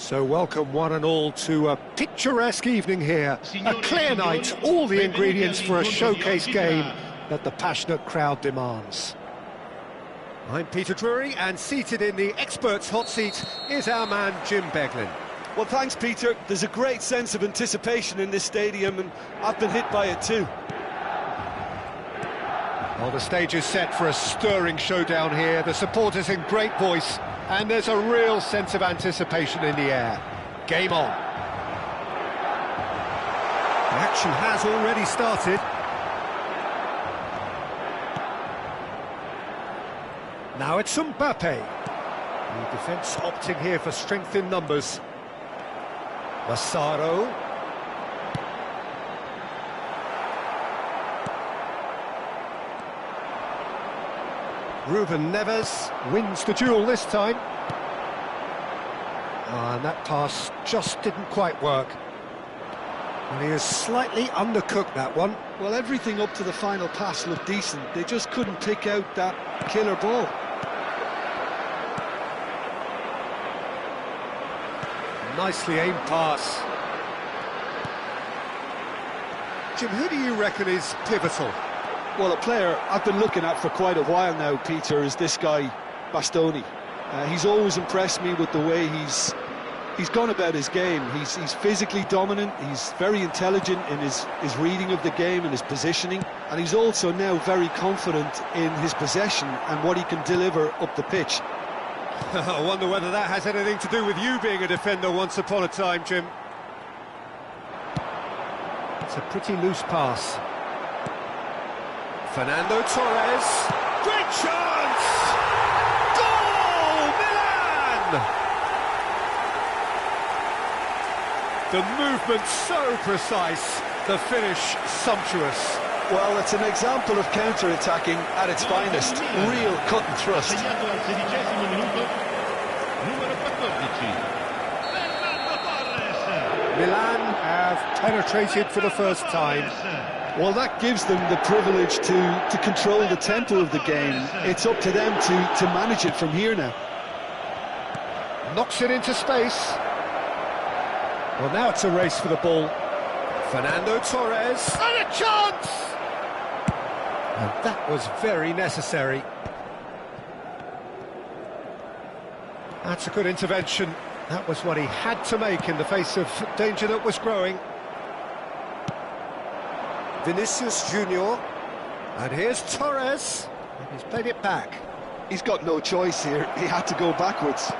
So welcome one and all to a picturesque evening here. A clear night, all the ingredients for a showcase game that the passionate crowd demands. I'm Peter Drury, and seated in the experts' hot seat is our man Jim Beglin. Well, thanks, Peter. There's a great sense of anticipation in this stadium, and I've been hit by it too. Well, the stage is set for a stirring showdown here. The supporters in great voice, and there's a real sense of anticipation in the air. Game on. The action has already started. Now it's Mbappe. The defence opting here for strength in numbers. Massaro. Ruben Neves wins the duel this time. And that pass just didn't quite work. And he has slightly undercooked that one. Well, everything up to the final pass looked decent. They just couldn't pick out that killer ball. Nicely aimed pass. Jim, who do you reckon is pivotal? Well, a player I've been looking at for quite a while now, Peter, is this guy, Bastoni. He's always impressed me with the way he's gone about his game. He's physically dominant, he's very intelligent in his reading of the game and his positioning, and he's also now very confident in his possession and what he can deliver up the pitch. I wonder whether that has anything to do with you being a defender once upon a time, Jim. It's a pretty loose pass. Fernando Torres. Great chance! Goal! Milan! The movement so precise, the finish sumptuous. Well, it's an example of counter-attacking at its finest. Real cut and thrust. Milan have penetrated for the first time. Well, that gives them the privilege to control the tempo of the game. It's up to them to manage it from here now. Knocks it into space. Well, now it's a race for the ball. Fernando Torres. And a chance! And that was very necessary. That's a good intervention. That was what he had to make in the face of danger that was growing. Vinicius Junior. And here's Torres. And he's played it back. He's got no choice here. He had to go backwards.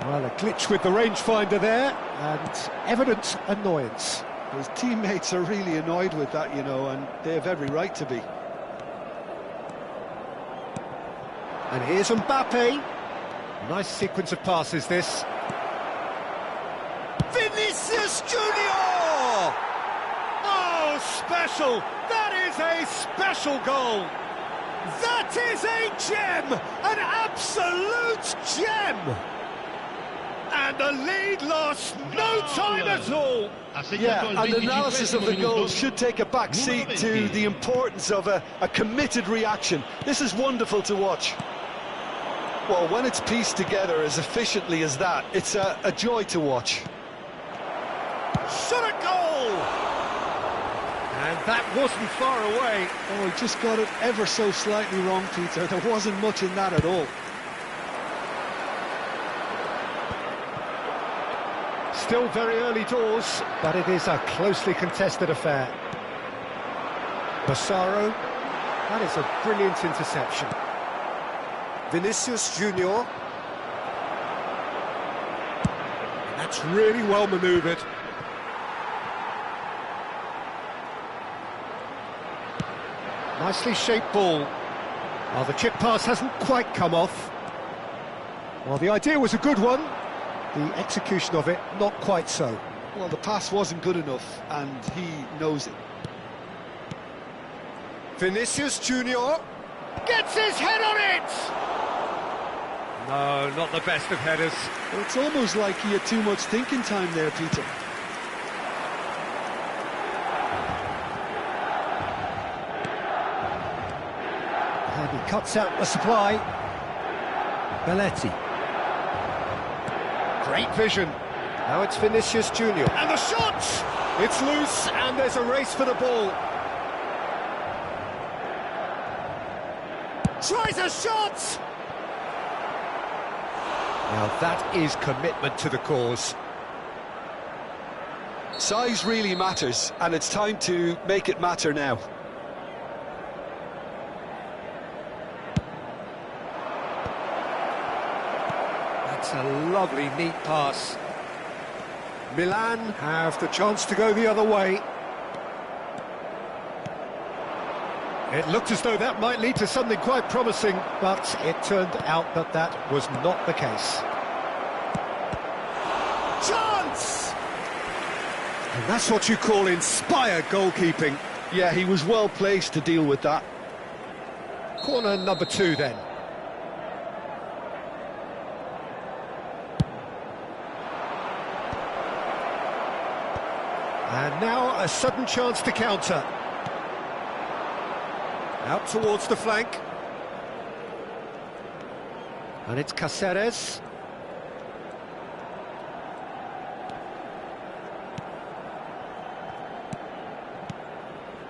Well, a glitch with the rangefinder there, and evident annoyance. His teammates are really annoyed with that, you know, and they have every right to be. And here's Mbappe. Nice sequence of passes, this. Vinicius Junior! Oh, special! That is a special goal! That is a gem! An absolute gem! And the lead lost no time at all. Yeah, and analysis of the goal should take a back seat to the importance of a committed reaction. This is wonderful to watch. Well, when it's pieced together as efficiently as that, it's a joy to watch. Shot a goal! And that wasn't far away. Oh, he just got it ever so slightly wrong, Peter. There wasn't much in that at all. Still very early doors, but it is a closely contested affair. Massaro, that is a brilliant interception. Vinicius Junior. That's really well manoeuvred. Nicely shaped ball. Well, the chip pass hasn't quite come off. Well, the idea was a good one. The execution of it, not quite so. Well, the pass wasn't good enough, and he knows it. Vinicius Junior gets his head on it! No, not the best of headers. It's almost like he had too much thinking time there, Peter. And he cuts out the supply. Belletti. Great vision. Now it's Vinicius Junior. And the shot! It's loose, and there's a race for the ball. Tries a shot! Now that is commitment to the cause. Size really matters, and it's time to make it matter now. That's a lovely, neat pass. Milan have the chance to go the other way. It looked as though that might lead to something quite promising, but it turned out that that was not the case. Chance! And that's what you call inspired goalkeeping. Yeah, he was well placed to deal with that. Corner number 2 then. And now a sudden chance to counter. Out towards the flank. And it's Cáceres.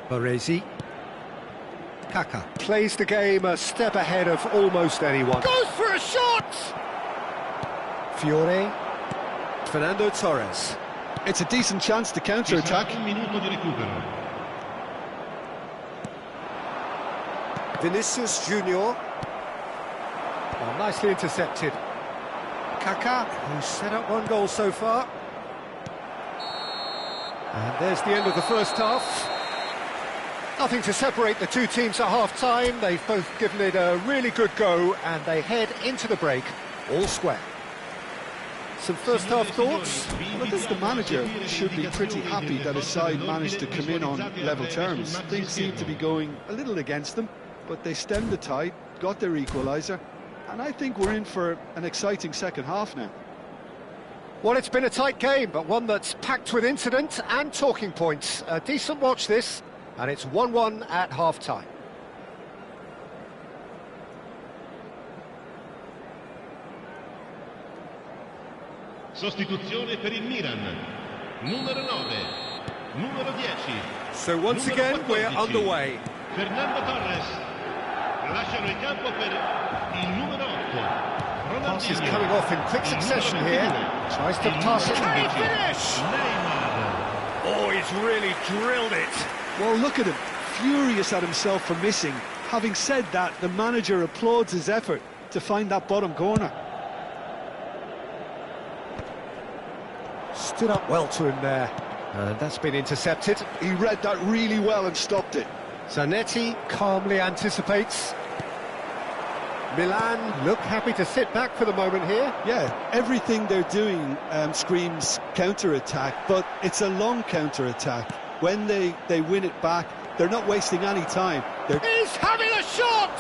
Baresi. Kaka plays the game a step ahead of almost anyone. Goes for a shot! Fiore. Fernando Torres. It's a decent chance to counter-attack. Vinicius Junior. Well, nicely intercepted. Kaka, who's set up 1 goal so far. And there's the end of the first half. Nothing to separate the two teams at half-time. They've both given it a really good go, and they head into the break all square. Some first-half thoughts? Well, I think the manager should be pretty happy that his side managed to come in on level terms. Things seem to be going a little against them, but they stemmed the tide, got their equaliser, and I think we're in for an exciting second half now. Well, it's been a tight game, but one that's packed with incident and talking points. A decent watch this, and it's 1-1 at half-time. Sostituzione per il Milan. Numero 9, numero 10. So once again, we're underway. Fernando Torres. Lasciano il campo per il numero 8. Pass is coming off in quick succession here. Tries to pass it. Can he finish? Oh, he's really drilled it. Well, look at him, furious at himself for missing. Having said that, the manager applauds his effort to find that bottom corner. Stood up well to him there. And that's been intercepted. He read that really well and stopped it. Zanetti calmly anticipates. Milan look happy to sit back for the moment here. Yeah, everything they're doing screams counter-attack, but it's a long counter-attack. When they win it back, they're not wasting any time. He's having a shot!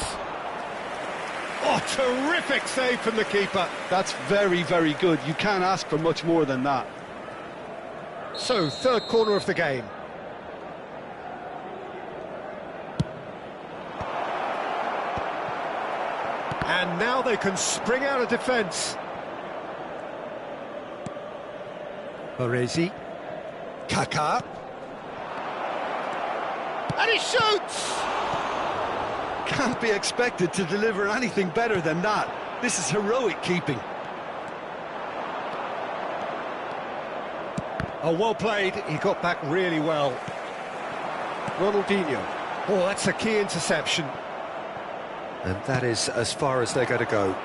Oh, terrific save from the keeper. That's very, very good. You can't ask for much more than that. So, third corner of the game. And now they can spring out of defence. Baresi. Kaka. And he shoots! Can't be expected to deliver anything better than that. This is heroic keeping. Oh, well played. He got back really well. Ronaldinho. Oh, that's a key interception. And that is as far as they're going to go.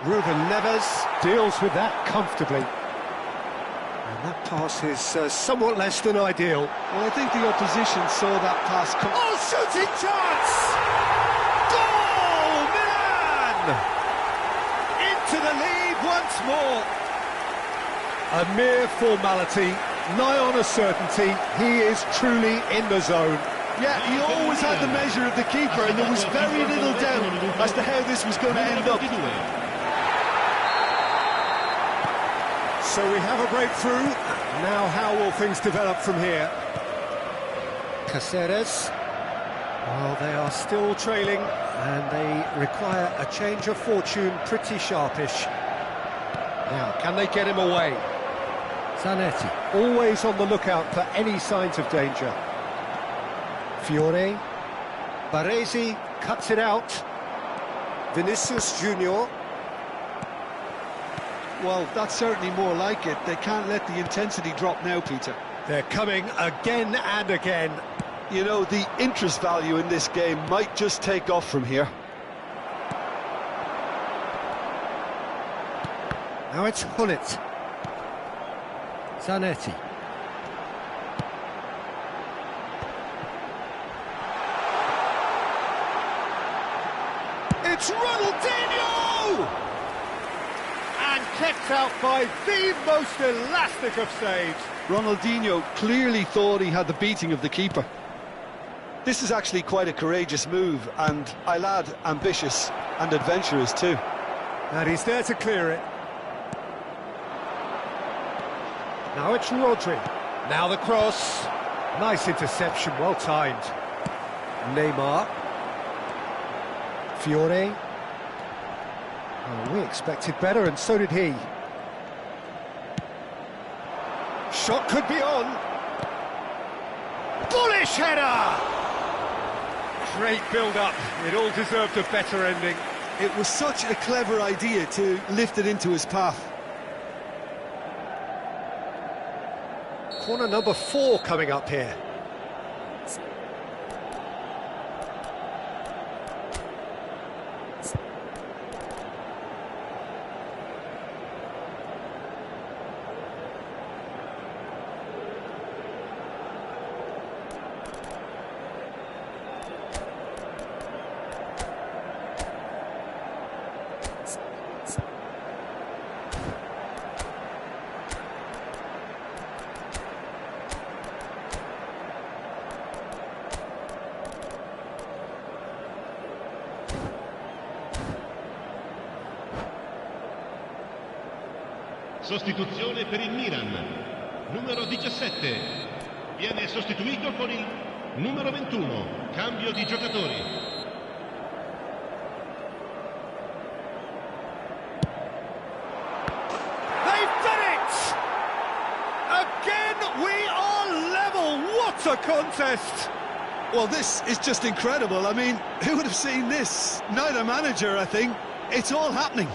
Ruben Neves deals with that comfortably. And that pass is somewhat less than ideal. Well, I think the opposition saw that pass come. Oh, shooting chance! Goal, Milan! Into the lead once more. A mere formality, nigh on a certainty. He is truly in the zone. Yeah, he always had the measure of the keeper, and there was very little doubt as to how this was going to end up. So we have a breakthrough. Now how will things develop from here? Cáceres. Well, they are still trailing, and they require a change of fortune pretty sharpish. Now, can they get him away? Zanetti, always on the lookout for any signs of danger. Fiore. Baresi cuts it out. Vinicius Junior. Well, that's certainly more like it. They can't let the intensity drop now, Peter. They're coming again and again. You know, the interest value in this game might just take off from here. Now it's Hullet. Zanetti. It's Ronaldinho! And kept out by the most elastic of saves. Ronaldinho clearly thought he had the beating of the keeper. This is actually quite a courageous move, and I'll add ambitious and adventurous too. And he's there to clear it. Now it's Rodri. Now the cross. Nice interception, well timed. Neymar. Fiore. Oh, we expected better, and so did he. Shot could be on. Bullish header! Great build-up. It all deserved a better ending. It was such a clever idea to lift it into his path. Corner number 4 coming up here. Sostituzione per il Milan. Numero 17. Viene sostituito con il numero 21. Cambio di giocatori. They've done it! Again, we are level. What a contest! Well, this is just incredible. I mean, who would have seen this? Neither manager, I think. It's all happening.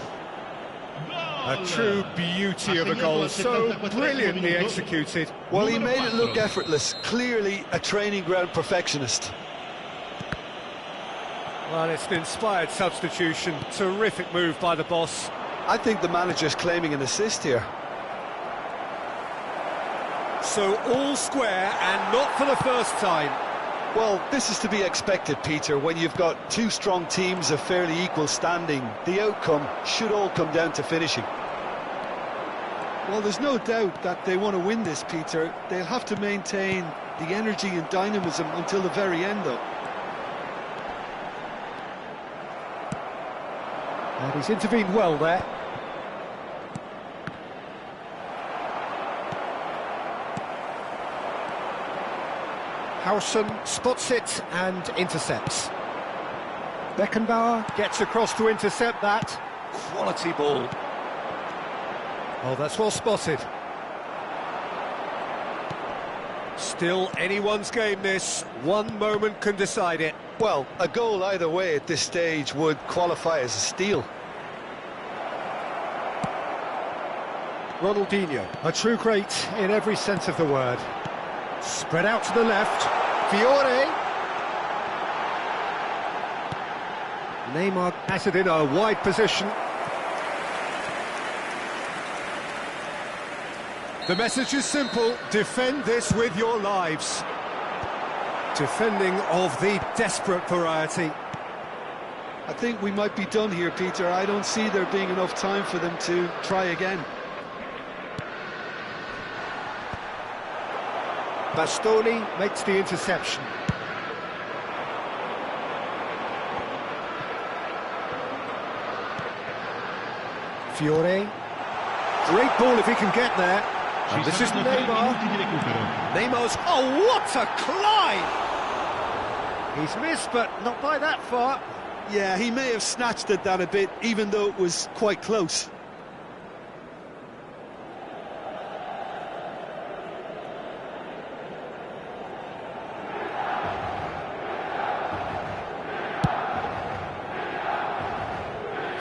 A true beauty of a goal, so brilliantly executed. Well, he made it look effortless. Clearly a training ground perfectionist. Well, it's an inspired substitution. Terrific move by the boss. I think the manager's claiming an assist here. So all square, and not for the first time. Well, this is to be expected, Peter. When you've got two strong teams of fairly equal standing, the outcome should all come down to finishing. Well, there's no doubt that they want to win this, Peter. They'll have to maintain the energy and dynamism until the very end, though. And he's intervened well there. Howson spots it and intercepts. Beckenbauer gets across to intercept that. Quality ball. Oh, that's well spotted. Still anyone's game, this. One moment can decide it. Well, a goal either way at this stage would qualify as a steal. Ronaldinho, a true great in every sense of the word. Spread out to the left. Fiore. Neymar has it in a wide position. The message is simple: defend this with your lives. Defending of the desperate variety. I think we might be done here, Peter. I don't see there being enough time for them to try again. Bastoni makes the interception. Fiore. Great ball if he can get there. And this is Neymar. Neymar's... Oh, what a climb! He's missed, but not by that far. Yeah, he may have snatched at that a bit, even though it was quite close.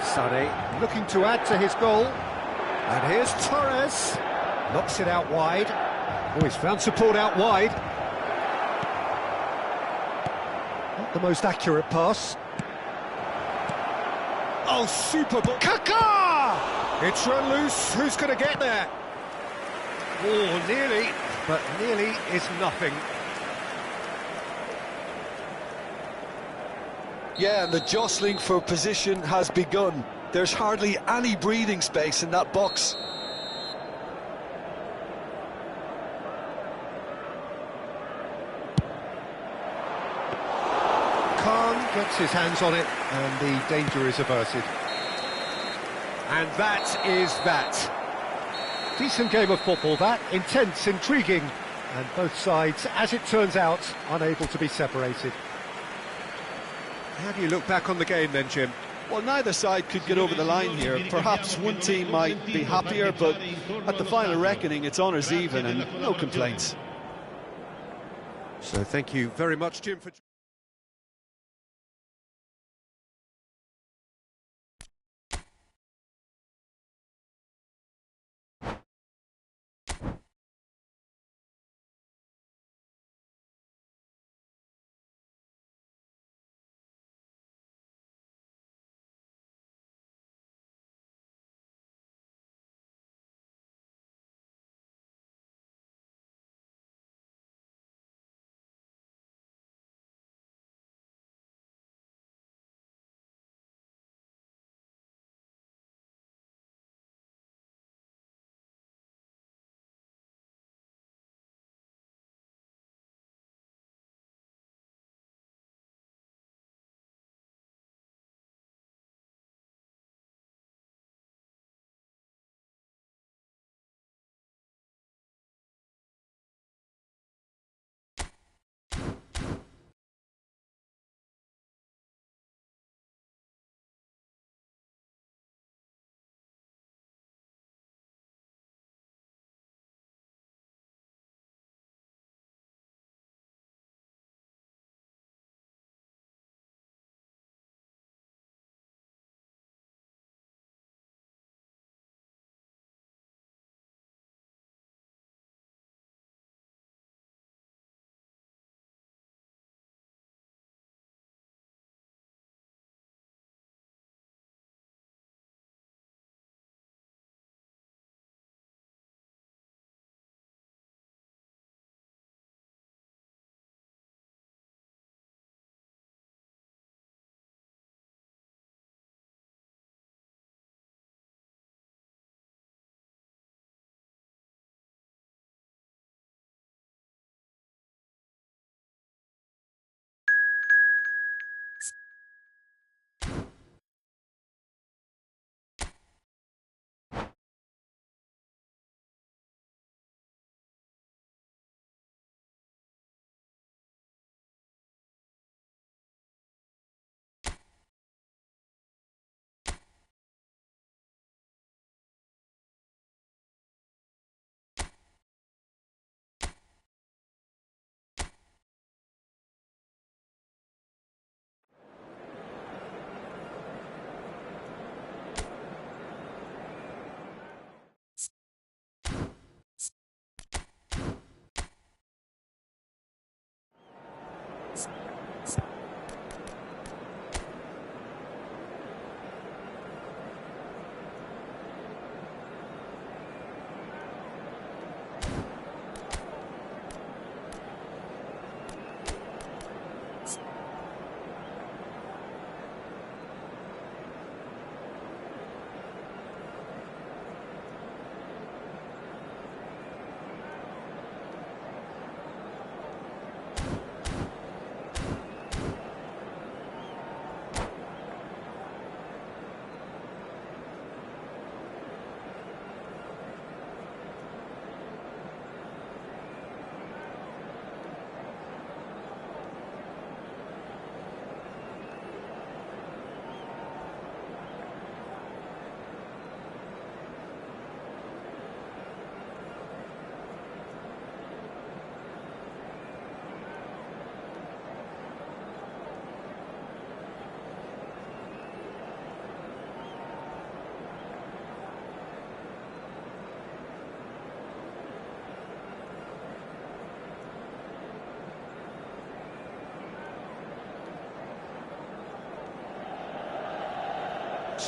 Sonny looking to add to his goal. And here's Torres. Knocks it out wide. Oh, he's found support out wide. Not the most accurate pass. Oh, super ball. Kaká! It's run loose. Who's going to get there? Oh, nearly. But nearly is nothing. Yeah, and the jostling for position has begun. There's hardly any breathing space in that box. Khan gets his hands on it, and the danger is averted. And that is that. Decent game of football, that. Intense, intriguing, and both sides, as it turns out, unable to be separated. How do you look back on the game then, Jim? Well, neither side could get over the line here. Perhaps one team might be happier, but at the final reckoning, it's honours even and no complaints. So thank you very much, Jim, for...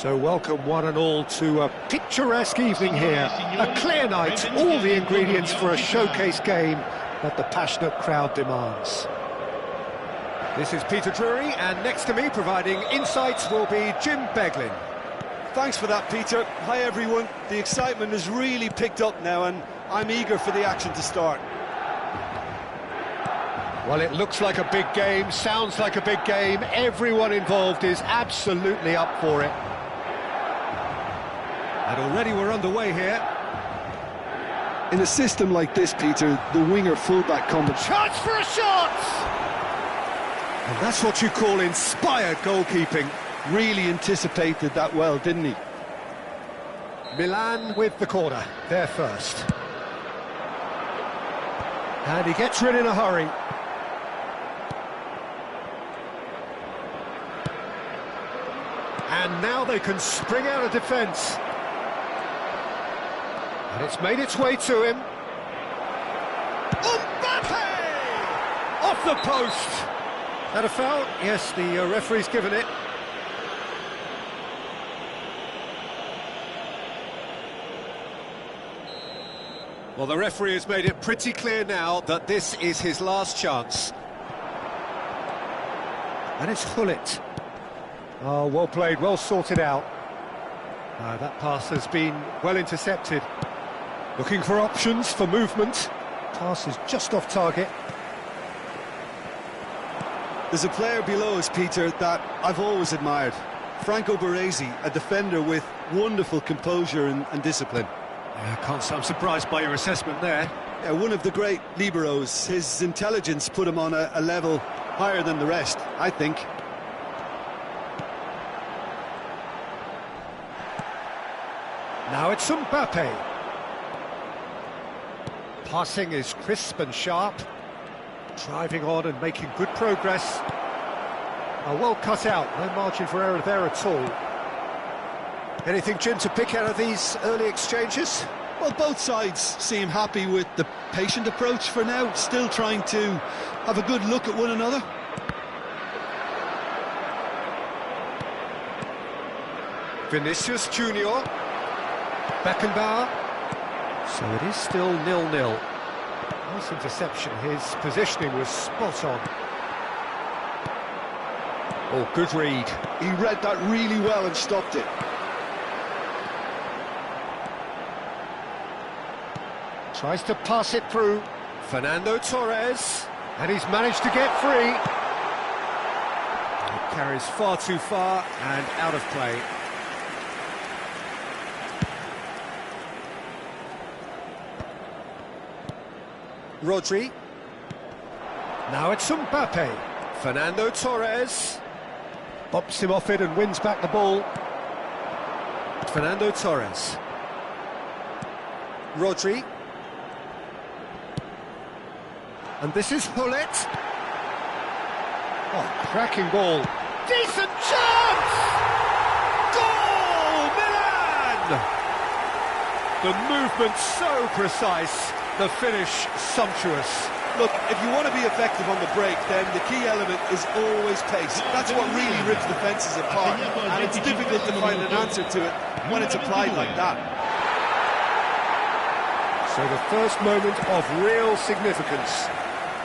So welcome one and all to a picturesque evening here. A clear night, all the ingredients for a showcase game that the passionate crowd demands. This is Peter Drury, and next to me providing insights will be Jim Beglin. Thanks for that, Peter. Hi, everyone. The excitement has really picked up now, and I'm eager for the action to start. Well, it looks like a big game, sounds like a big game. Everyone involved is absolutely up for it. And already we're underway here. In a system like this, Peter, the winger-fullback combination... Chance for a shot! And that's what you call inspired goalkeeping. Really anticipated that well, didn't he? Milan with the corner, there first. And he gets rid in a hurry. And now they can spring out of defence. And it's made its way to him. Mbappe! Off the post! That a foul? Yes, the referee's given it. Well, the referee has made it pretty clear now that this is his last chance. And it's Hullet. Oh, well played, well sorted out. That pass has been well intercepted. Looking for options for movement. Pass is just off target. There's a player below us, Peter, that I've always admired. Franco Baresi, a defender with wonderful composure and discipline. Yeah, I can't say I'm surprised by your assessment there. Yeah, one of the great liberos. His intelligence put him on a level higher than the rest, I think. Now it's Mbappe. Passing is crisp and sharp. Driving on and making good progress. Well cut out, no margin for error there at all. Anything, Jim, to pick out of these early exchanges? Well, both sides seem happy with the patient approach for now, still trying to have a good look at one another. Vinicius Junior. Beckenbauer. So it is still 0-0. Nice interception, his positioning was spot on. Oh, good read. He read that really well and stopped it. Tries to pass it through. Fernando Torres. And he's managed to get free. It carries far too far and out of play. Rodri. Now it's Mbappe. Fernando Torres. Bops him off it and wins back the ball. Fernando Torres. Rodri. And this is Hullet. Oh, cracking ball. Decent chance! Goal! Milan! The movement so precise, the finish sumptuous. Look, if you want to be effective on the break, then the key element is always pace. That's what really rips defences apart, and it's difficult to find an answer to it when it's applied like that. So the first moment of real significance.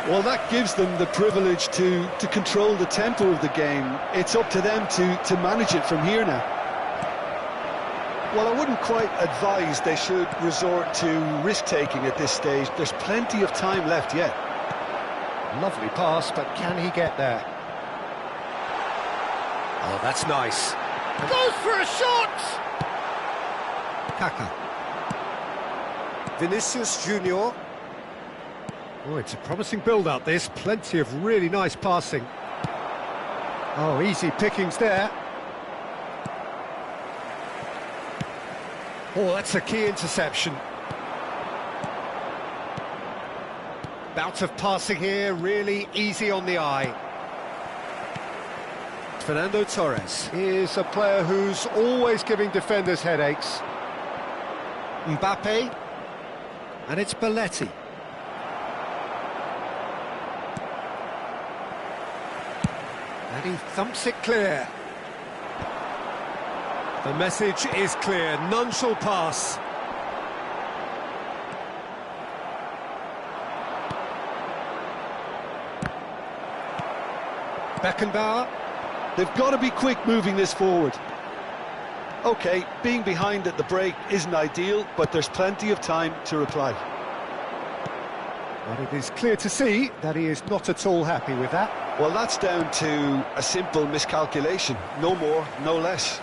Well, that gives them the privilege to control the tempo of the game. It's up to them to manage it from here now. Well, I wouldn't quite advise they should resort to risk-taking at this stage. There's plenty of time left yet. Lovely pass, but can he get there? Oh, that's nice. Goes for a shot! Kaka. Vinicius Junior. Oh, it's a promising build-up, this. Plenty of really nice passing. Oh, easy pickings there. Oh, that's a key interception. Bout of passing here, really easy on the eye. Fernando Torres is a player who's always giving defenders headaches. Mbappe. And it's Belletti. And he thumps it clear. The message is clear, none shall pass. Beckenbauer. They've got to be quick moving this forward. OK, being behind at the break isn't ideal, but there's plenty of time to reply. But it is clear to see that he is not at all happy with that. Well, that's down to a simple miscalculation. No more, no less.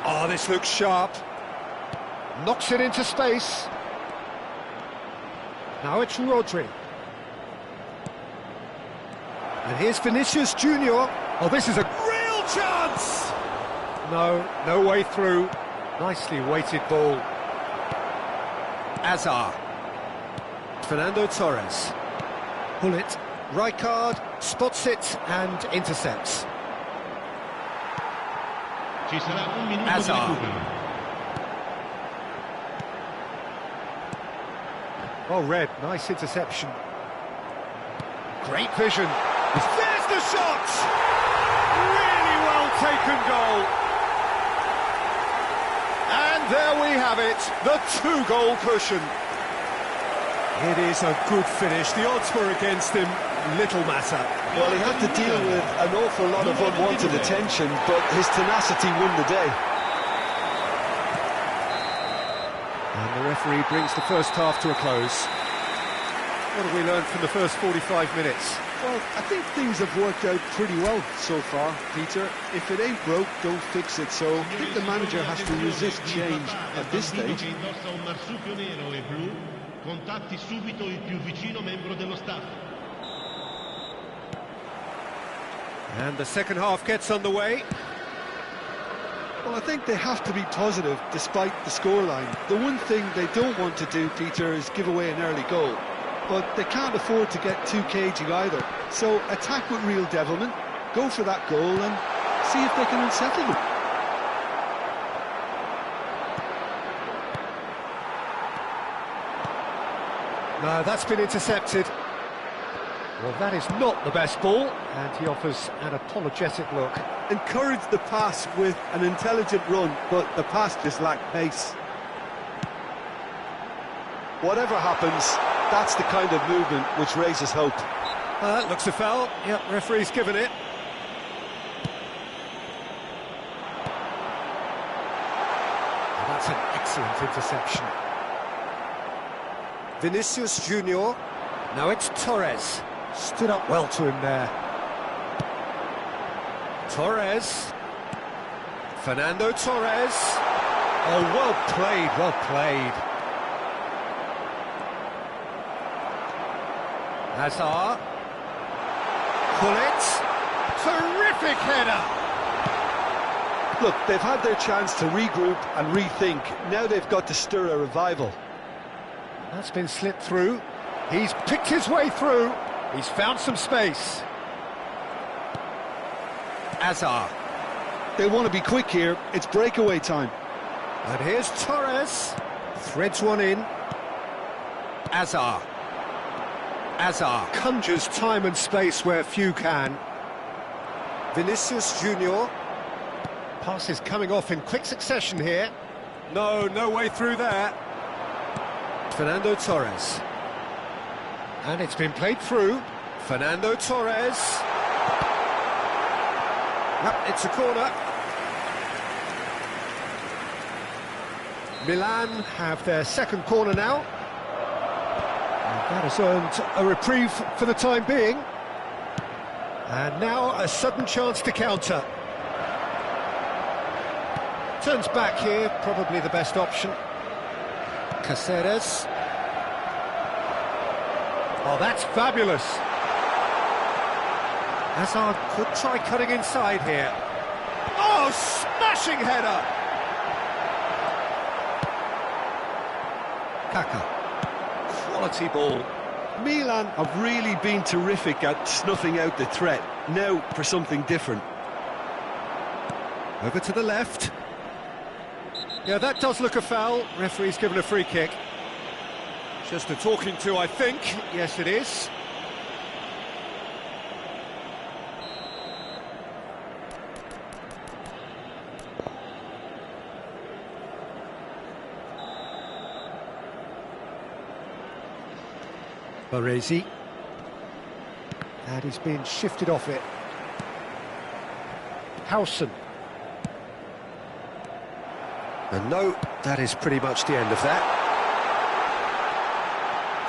Oh, this looks sharp. Knocks it into space. Now it's Rodri. And here's Vinicius Junior. Oh, this is a real chance! No way through. Nicely weighted ball. Azar. Fernando Torres. Hullet. Rijkaard spots it and intercepts. Azar. Oh, Red, nice interception. Great vision. There's the shot! Really well taken goal. And there we have it, the 2-goal cushion. It is a good finish. The odds were against him, little matter. Well, he had to deal with an awful lot of unwanted attention, but his tenacity won the day. And the referee brings the first half to a close. What have we learned from the first 45 minutes? Well, I think things have worked out pretty well so far, Peter. If it ain't broke, don't fix it. So I think the manager has to resist change at this stage. Contatti subito il più vicino membro dello staff. And the second half gets underway. Well, I think they have to be positive despite the scoreline. The one thing they don't want to do, Peter, is give away an early goal. But they can't afford to get too cagey either. So attack with real devilment, go for that goal and see if they can unsettle them. No, that's been intercepted. Well, that is not the best ball, and he offers an apologetic look. Encourage the pass with an intelligent run, but the pass just lacked pace. Whatever happens, that's the kind of movement which raises hope. Looks a foul. Yep, referee's given it. And that's an excellent interception. Vinicius Junior. Now it's Torres. Stood up well to him there. Torres. Fernando Torres. Oh, well played, well played. Azar. Hullet. Terrific header. Look, they've had their chance to regroup and rethink. Now they've got to stir a revival. That's been slipped through. He's picked his way through. He's found some space. Azar. They want to be quick here. It's breakaway time. And here's Torres. Threads one in. Azar. Azar conjures time and space where few can. Vinicius Junior. Pass is coming off in quick succession here. No way through there. Fernando Torres. And it's been played through. Fernando Torres. Yep, it's a corner. Milan have their second corner now. And that has earned a reprieve for the time being. And now a sudden chance to counter. Turns back here, probably the best option. Caceres. Oh, that's fabulous. Hazard could try cutting inside here. Oh, smashing header! Kaka. Quality ball. Milan have really been terrific at snuffing out the threat. Now for something different. Over to the left. Yeah, that does look a foul. Referee's given a free kick. Just a talking to, I think. Yes, it is. Baresi. And he's being shifted off it. Howson. And no, that is pretty much the end of that.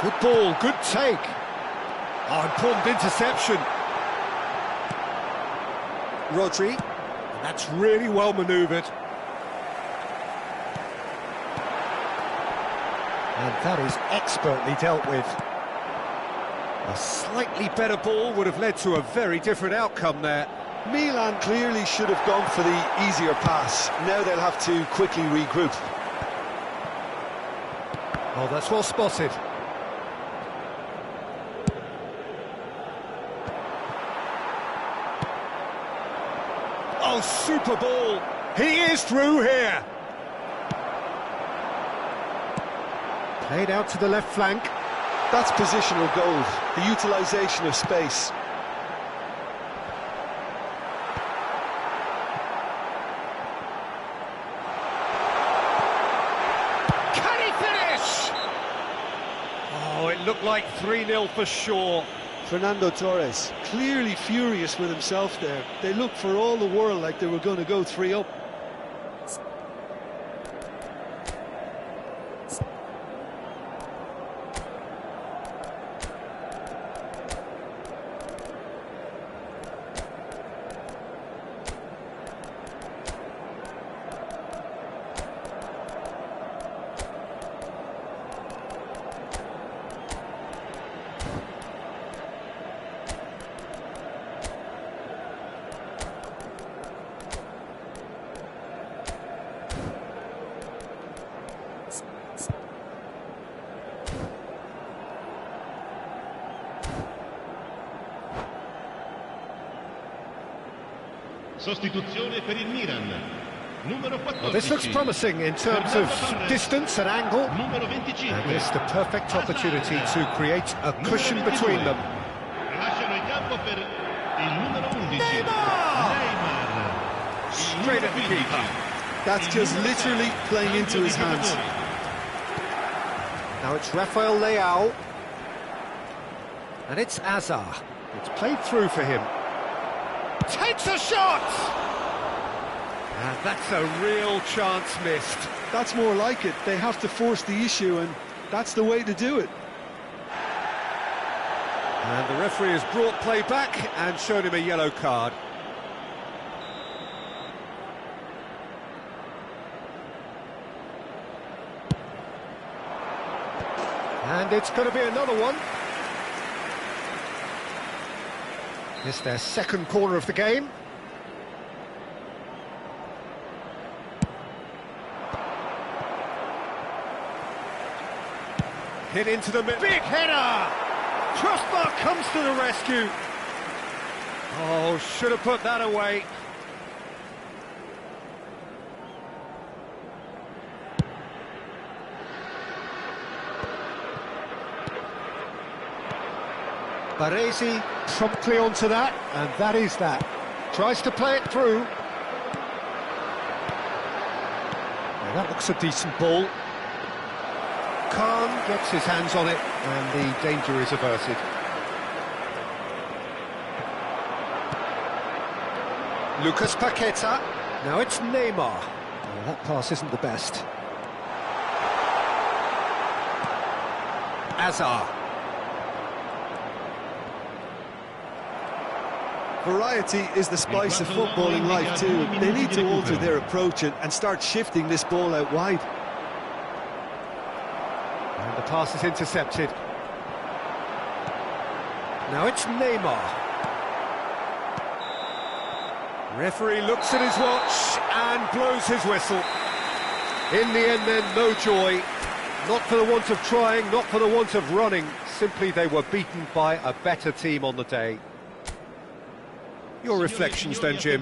Good ball, good take. Oh, important interception. Rodri. And that's really well manoeuvred. And that is expertly dealt with. A slightly better ball would have led to a very different outcome there. Milan clearly should have gone for the easier pass. Now they'll have to quickly regroup. Oh, that's well spotted. Oh, super ball. He is through here. Played out to the left flank. That's positional gold, the utilisation of space. Can he finish? Oh, it looked like 3-0 for sure. Fernando Torres, clearly furious with himself there. They looked for all the world like they were going to go 3-up. Sostituzione per il Milan. Numero 14. Well, this looks promising in terms of distance and angle. Numero 25. And it's the perfect opportunity to create a cushion between them. Lasciano il campo per il numero 11. Neymar! Straight at the keeper. That's just literally playing into his hands. Now it's Rafael Leao. And it's Azar. It's played through for him. Takes a shot! And that's a real chance missed. That's more like it. They have to force the issue, and that's the way to do it. And the referee has brought play back and shown him a yellow card. And it's going to be another one. It's their second corner of the game. Hit into the middle. Big header! Crossbar comes to the rescue. Oh, should have put that away. Baresi promptly onto that, and that is that. Tries to play it through. Now that looks a decent ball. Khan gets his hands on it, and the danger is averted. Lucas Paqueta. Now it's Neymar. Oh, that pass isn't the best. Azar. Variety is the spice of footballing life too. They need to alter their approach and start shifting this ball out wide. And the pass is intercepted. Now it's Neymar. Referee looks at his watch and blows his whistle. In the end then, no joy. Not for the want of trying, not for the want of running. Simply they were beaten by a better team on the day. Your reflections then, Jim?